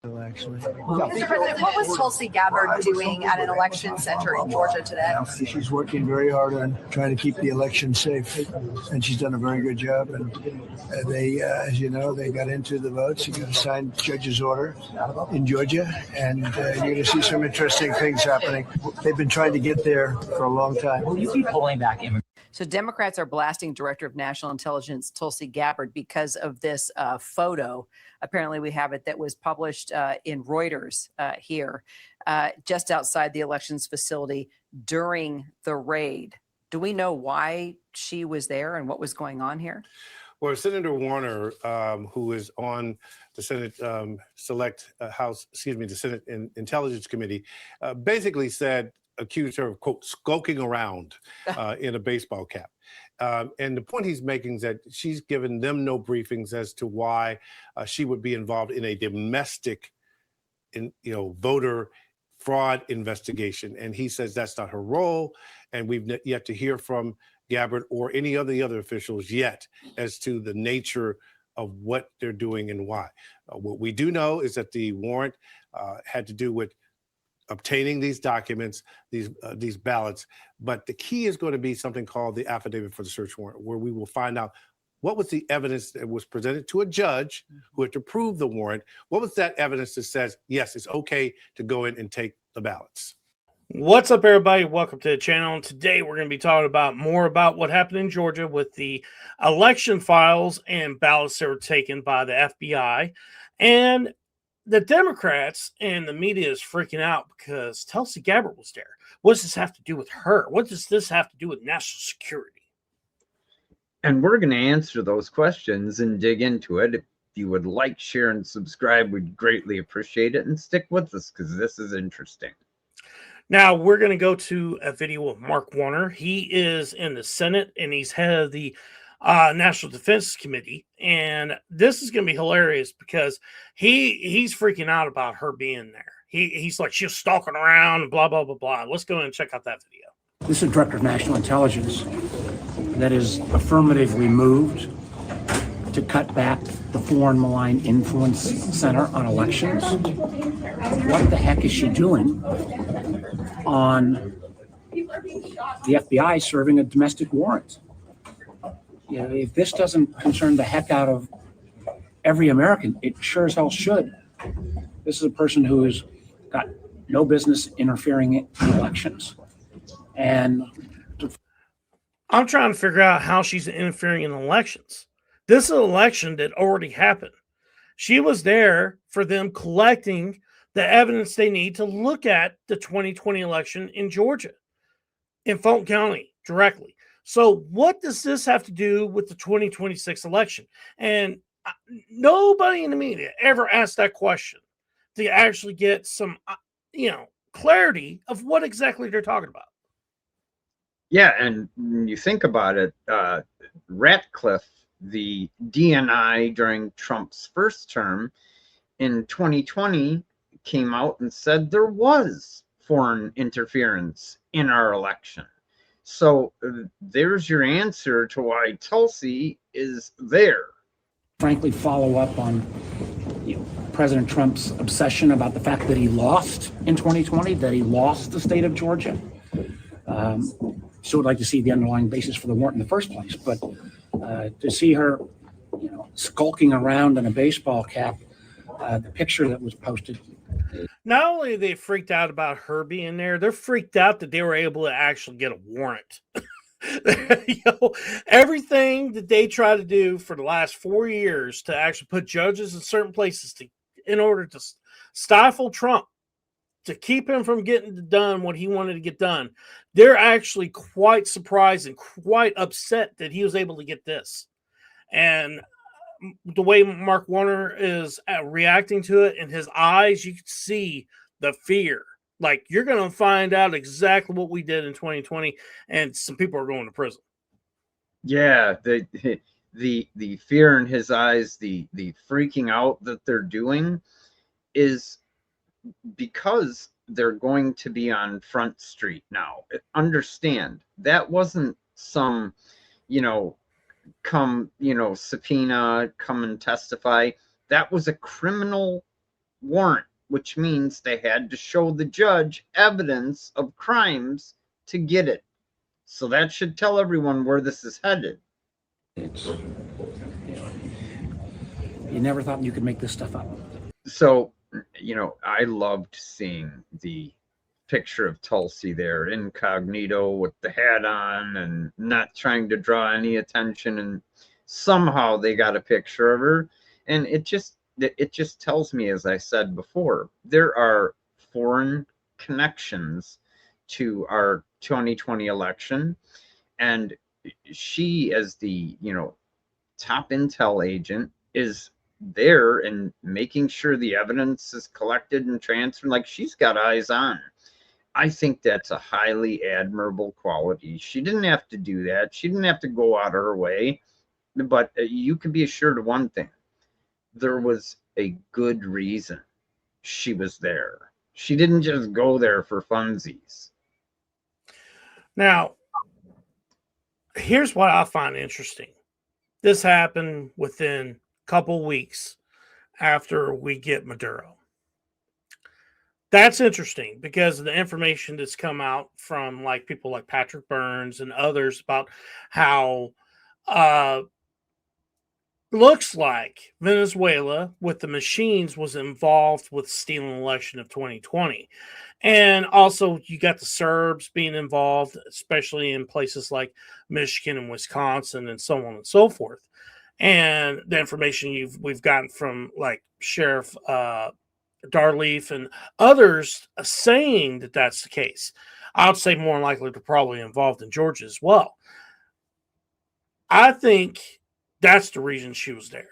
Actually, Mr. President, what was Tulsi Gabbard doing at an election center in Georgia today? she's working very hard on trying to keep the election safe, and she's done a very good job. And they, as you know, they got into the votes. You got a signed judge's order in Georgia, and you're going to see some interesting things happening. They've been trying to get there for a long time. Will you be pulling back immigrants? So Democrats are blasting Director of National Intelligence Tulsi Gabbard because of this photo. Apparently we have it that was published in Reuters here just outside the elections facility during the raid. Do we know why she was there and what was going on here? Well, Senator Warner, who is on the Senate the Senate Intelligence Committee, basically accused her of, quote, skulking around in a baseball cap. And the point he's making is that she's given them no briefings as to why she would be involved in a domestic, voter fraud investigation. And he says that's not her role. And we've yet to hear from Gabbard or any of the other officials yet as to the nature of what they're doing and why. What we do know is that the warrant had to do with obtaining these documents, these ballots. But the key is going to be something called the affidavit for the search warrant, where we will find out what was the evidence that was presented to a judge who had to prove the warrant. What was that evidence that says, yes, it's okay to go in and take the ballots? What's up, everybody? Welcome to the channel. And today we're going to be talking about more about what happened in Georgia with the election files and ballots that were taken by the FBI. And the Democrats and the media is freaking out because Tulsi Gabbard was there. What does this have to do with her? What does this have to do with national security? And we're going to answer those questions and dig into it. If you would like, share, and subscribe, we'd greatly appreciate it. And stick with us because this is interesting. Now, we're going to go to a video of Mark Warner. He is in the Senate, and he's head of the National Defense Committee. And this is going to be hilarious because he's freaking out about her being there. He's like, she's stalking around and blah, blah, blah, blah. Let's go and check out that video. This is Director of National Intelligence that is affirmatively moved to cut back the Foreign Malign Influence Center on elections. What the heck is she doing on the FBI serving a domestic warrant? If this doesn't concern the heck out of every American, it sure as hell should. This is a person who has got no business interfering in elections. And I'm trying to figure out how she's interfering in elections. This is an election that already happened. She was there for them collecting the evidence they need to look at the 2020 election in Georgia, in Fulton County directly. So what does this have to do with the 2026 election? And nobody in the media ever asked that question to actually get some, clarity of what exactly they're talking about. Yeah, and when you think about it, Ratcliffe, the DNI during Trump's first term in 2020, came out and said there was foreign interference in our election. So there's your answer to why Tulsi is there. frankly follow up on President Trump's obsession about the fact that he lost in 2020, that he lost the state of Georgia. So would like to see the underlying basis for the warrant in the first place. But to see her, skulking around in a baseball cap, the picture that was posted. Not only are they freaked out about her being there, they're freaked out that they were able to actually get a warrant. Everything that they try to do for the last 4 years to actually put judges in certain places in order to stifle Trump, to keep him from getting done what he wanted to get done, they're actually quite surprised and quite upset that he was able to get this. And the way Mark Warner is reacting to it in his eyes, you can see the fear. Like, you're going to find out exactly what we did in 2020, and some people are going to prison. Yeah, the fear in his eyes, the freaking out that they're doing is because they're going to be on Front Street now. Understand, that wasn't some, come, subpoena, come and testify. That was a criminal warrant, which means they had to show the judge evidence of crimes to get it. So that should tell everyone where this is headed. It's, you never thought you could make this stuff up. So, I loved seeing the picture of Tulsi there, incognito with the hat on and not trying to draw any attention. And somehow they got a picture of her. And it just tells me, as I said before, there are foreign connections to our 2020 election. And she, as the, top intel agent, is there and making sure the evidence is collected and transferred. Like, she's got eyes on. I think that's a highly admirable quality. She didn't have to do that. She didn't have to go out of her way. But you can be assured of one thing. There was a good reason she was there. She didn't just go there for funsies. Now, here's what I find interesting. This happened within a couple weeks after we get Maduro. That's interesting because of the information that's come out from like people like Patrick Burns and others about how looks like Venezuela with the machines was involved with stealing the election of 2020. And also you got the Serbs being involved, especially in places like Michigan and Wisconsin and so on and so forth. And the information we've gotten from like Sheriff Darleaf and others saying that that's the case. I would say more likely they're probably involved in Georgia as well. I think that's the reason she was there,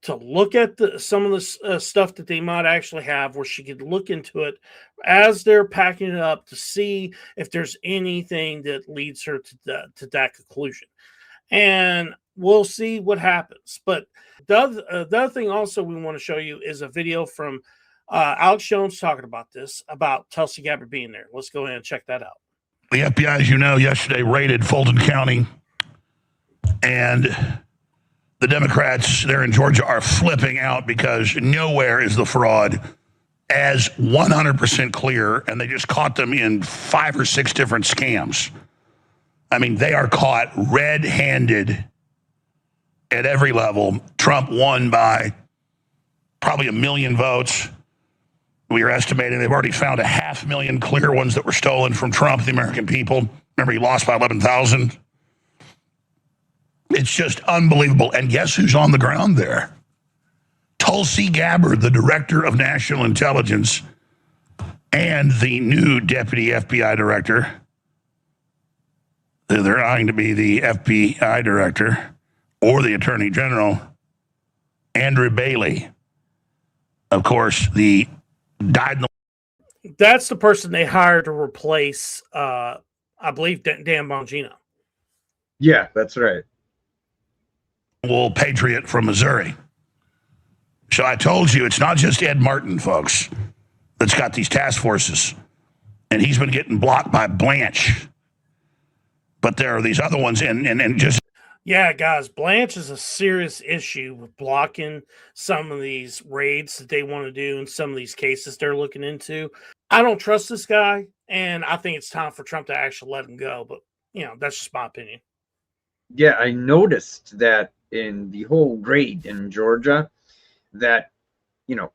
to look at some of the stuff that they might actually have, where she could look into it as they're packing it up to see if there's anything that leads her to that conclusion. And we'll see what happens. But the other thing also we want to show you is a video from Alex Jones talking about this, about Tulsi Gabbard being there. Let's go ahead and check that out. The FBI, as you know, yesterday raided Fulton County, and the Democrats there in Georgia are flipping out because nowhere is the fraud as 100% clear, and they just caught them in 5 or 6 different scams. I mean, they are caught red-handed at every level. Trump won by probably 1 million votes. We are estimating they've already found 500,000 clear ones that were stolen from Trump, the American people. Remember, he lost by 11,000. It's just unbelievable. And guess who's on the ground there? Tulsi Gabbard, the director of national intelligence and the new deputy FBI director. They're eyeing to be the FBI director or the attorney general, Andrew Bailey. Of course, the died in the... That's the person they hired to replace, I believe, Dan Bongino. Yeah, that's right. Patriot from Missouri. So I told you, it's not just Ed Martin, folks, that's got these task forces. And he's been getting blocked by Blanche. But there are these other ones, and just... Yeah, guys, Blanche is a serious issue with blocking some of these raids that they want to do and some of these cases they're looking into. I don't trust this guy, and I think it's time for Trump to actually let him go. But, that's just my opinion. Yeah, I noticed that in the whole raid in Georgia, that,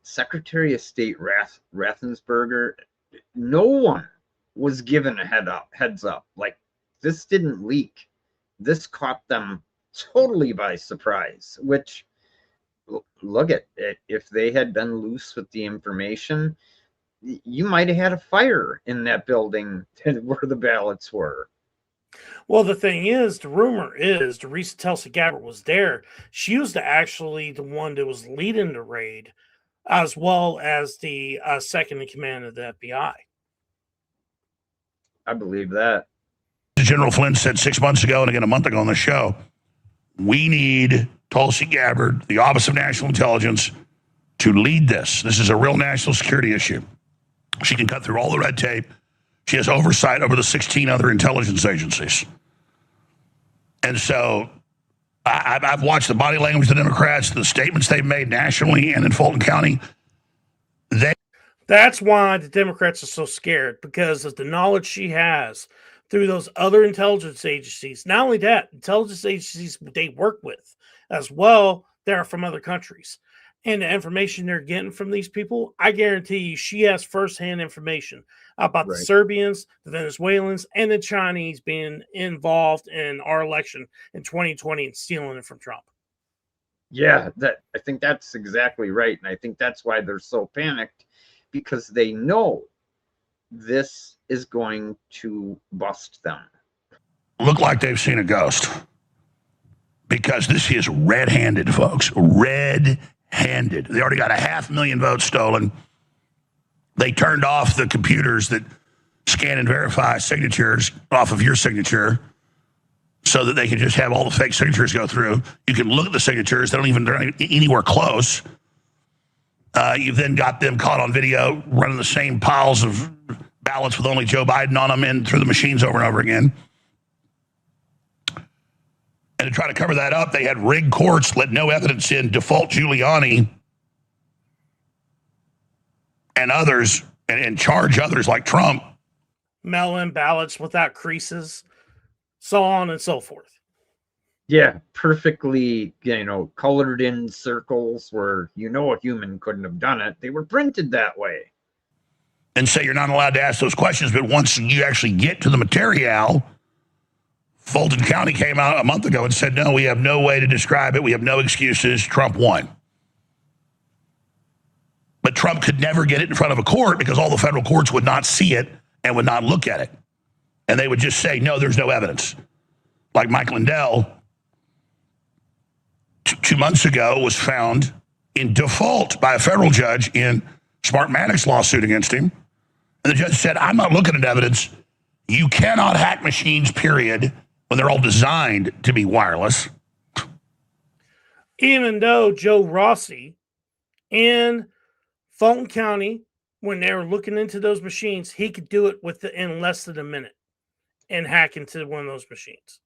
Secretary of State Raffensperger, no one was given a heads up. Like, this didn't leak. This caught them totally by surprise, which, look at it, if they had been loose with the information, you might have had a fire in that building where the ballots were. Well, the thing is, the rumor is the reason Tulsi Gabbard was there, she was actually the one that was leading the raid, as well as the second in command of the FBI. I believe that. General Flynn said 6 months ago and again a month ago on the show, we need Tulsi Gabbard, the Office of National Intelligence, to lead this. This is a real national security issue. She can cut through all the red tape. She has oversight over the 16 other intelligence agencies. And so I've watched the body language of the Democrats, the statements they've made nationally and in Fulton County. That's why the Democrats are so scared, because of the knowledge she has through those other intelligence agencies. Not only that, intelligence agencies they work with as well, they're from other countries. And the information they're getting from these people, I guarantee you she has firsthand information about the Right. Serbians, the Venezuelans, and the Chinese being involved in our election in 2020 and stealing it from Trump. Yeah, I think that's exactly right. And I think that's why they're so panicked, because they know this is going to bust them. Look like they've seen a ghost. Because this is red-handed, folks. Red-handed. They already got 500,000 votes stolen. They turned off the computers that scan and verify signatures off of your signature so that they can just have all the fake signatures go through. You can look at the signatures. They're not even anywhere close. You've then got them caught on video running the same piles of ballots with only Joe Biden on them in through the machines over and over again. And to try to cover that up, they had rigged courts, let no evidence in, default Giuliani and others, and charge others like Trump. Mail in ballots without creases, so on and so forth. Yeah, perfectly, colored in circles where a human couldn't have done it. They were printed that way. And say you're not allowed to ask those questions, but once you actually get to the material, Fulton County came out a month ago and said, no, we have no way to describe it. We have no excuses. Trump won. But Trump could never get it in front of a court because all the federal courts would not see it and would not look at it. And they would just say, no, there's no evidence. Like Mike Lindell, 2 months ago, was found in default by a federal judge in Smartmatic's lawsuit against him. And the judge said, I'm not looking at evidence. You cannot hack machines, period, when they're all designed to be wireless. Even though Joe Rossi in Fulton County, when they were looking into those machines, he could do it in less than a minute and hack into one of those machines.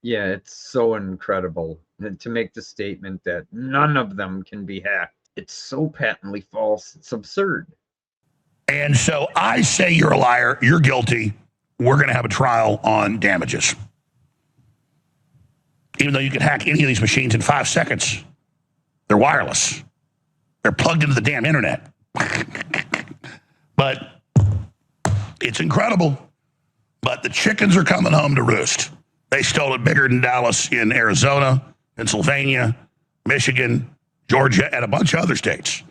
Yeah, it's so incredible. And to make the statement that none of them can be hacked, it's so patently false, it's absurd. And so I say you're a liar, you're guilty. We're going to have a trial on damages. Even though you can hack any of these machines in 5 seconds, they're wireless. They're plugged into the damn internet. But it's incredible. But the chickens are coming home to roost. They stole it bigger than Dallas in Arizona, Pennsylvania, Michigan, Georgia, and a bunch of other states.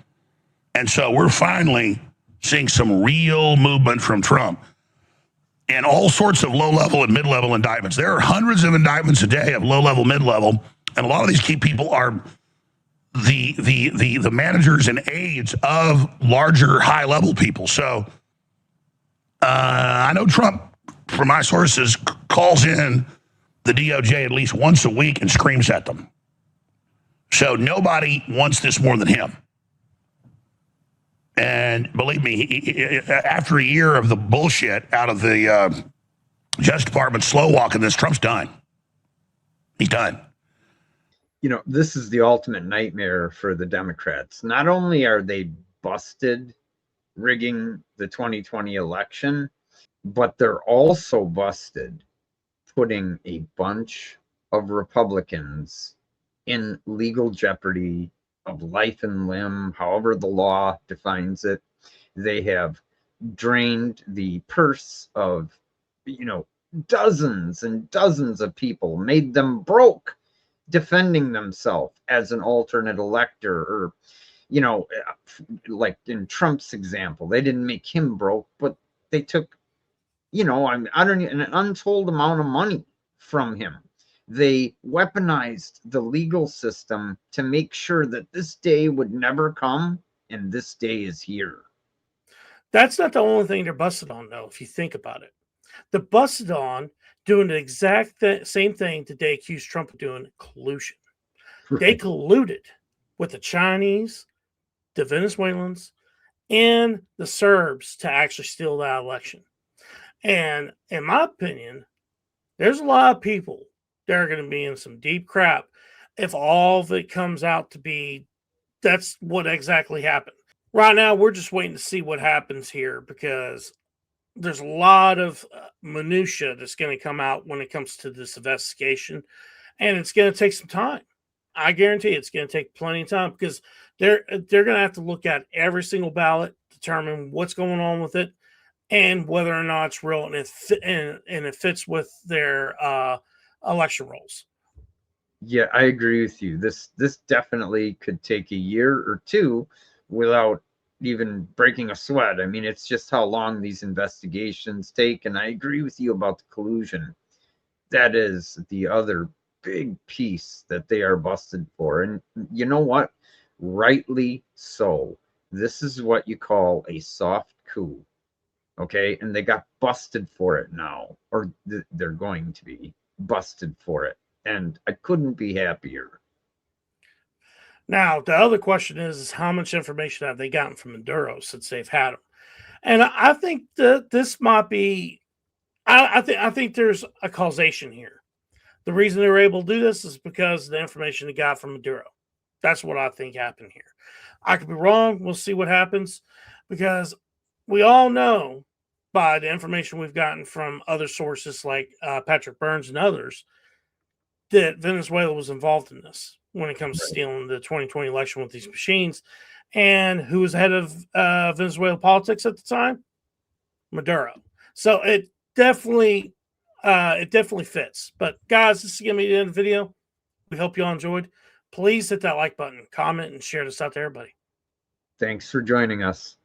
And so we're finally seeing some real movement from Trump and all sorts of low-level and mid-level indictments. There are hundreds of indictments a day of low-level, mid-level, and a lot of these key people are the managers and aides of larger, high-level people. So I know Trump, from my sources, calls in the DOJ at least once a week and screams at them. So nobody wants this more than him. And believe me, after a year of the bullshit out of the Justice Department slow walking this, Trump's done. He's done. This is the ultimate nightmare for the Democrats. Not only are they busted rigging the 2020 election, but they're also busted putting a bunch of Republicans in legal jeopardy of life and limb, however the law defines it. They have drained the purse of, dozens and dozens of people, made them broke defending themselves as an alternate elector, or, like in Trump's example, they didn't make him broke, but they took, an untold amount of money from him. They weaponized the legal system to make sure that this day would never come, and this day is here. That's not the only thing they're busted on, though, if you think about it. They're busted on doing the exact same thing that they accused Trump of doing, collusion. Right. They colluded with the Chinese, the Venezuelans, and the Serbs to actually steal that election. And in my opinion, there's a lot of people that are going to be in some deep crap if all of it comes out to be that's what exactly happened. right now we're just waiting to see what happens here, because there's a lot of minutia that's going to come out when it comes to this investigation, and it's going to take some time. I guarantee it's going to take plenty of time, because they're going to have to look at every single ballot, determine what's going on with it, and whether or not it's real, and it fits with their election rolls. Yeah, I agree with you. This definitely could take a year or two without even breaking a sweat. I mean, it's just how long these investigations take. And I agree with you about the collusion. That is the other big piece that they are busted for. And you know what? Rightly so. This is what you call a soft coup. Okay. And they got busted for it now, or they're going to be busted for it. And I couldn't be happier. Now, the other question is how much information have they gotten from Maduro since they've had him? And I think that this might be, I think there's a causation here. The reason they were able to do this is because of the information they got from Maduro. That's what I think happened here. I could be wrong. We'll see what happens, because we all know by the information we've gotten from other sources like Patrick Burns and others that Venezuela was involved in this when it comes to stealing the 2020 election with these machines. And who was head of Venezuela politics at the time? Maduro. So it definitely fits. But guys, this is going to be the end of the video. We hope you all enjoyed. Please hit that like button, comment, and share this out to everybody. Thanks for joining us.